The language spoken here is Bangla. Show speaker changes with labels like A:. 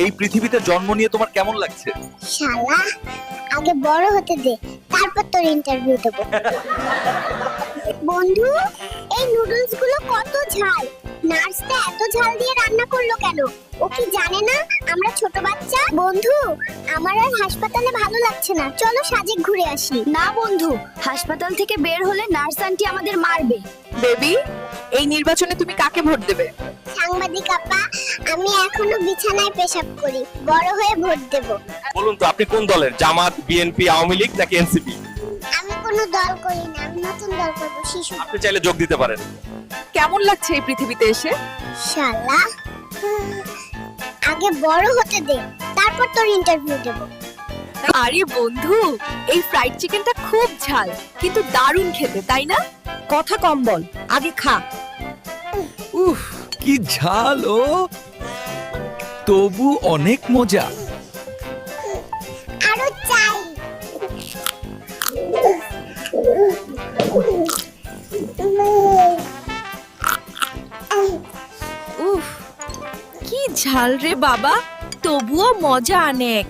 A: এই পৃথিবীতে জন্ম নিয়ে তোমার কেমন লাগছে?
B: শালা, আগে বড় হতে দে, তারপর তোর ইন্টারভিউ দেব। বন্ধু, এই নুডলস গুলো কত ঝাল। নার্সটা এত ঝাল দিয়ে রান্না করলো কেন? ও কি জানে না আমরা ছোট বাচ্চা? বন্ধু, আমার আর হাসপাতালে ভালো লাগছে না, চলো সাজেক ঘুরে আসি।
C: না বন্ধু, হাসপাতাল থেকে বের হলে নার্স আন্টি আমাদের মারবে।
D: বেবি, এই নির্বাচনে তুমি কাকে ভোট দেবে?
B: সাংবাদিক আপা, আমি এখনো বিছানায় পেশাব করি, বড় হয়ে ভোট দেব।
E: বলুন তো আপনি কোন দলের? জামাত, বিএনপি, আওয়ামী লীগ নাকি এনসিপি?
B: আমি কোনো দল করি না, আমি নতুন দল করব, শিশু।
E: আপনি চাইলে যোগ দিতে পারেন।
D: কেমন লাগছে এই পৃথিবীতে এসে?
B: শালা, আগে বড় হতে দে, তারপর তোর ইন্টারভিউ দেব।
D: আরে বন্ধু, এই ফ্রাইড চিকেনটা খুব ঝাল, কিন্তু দারুণ খেতে, তাই না?
C: কথা কম বল, আগে খা।
A: উফ, কি ঝাল! ও তবু অনেক মজা।
B: আরো চাই।
D: উফ, কি ঝাল রে বাবা, তবুও মজা অনেক।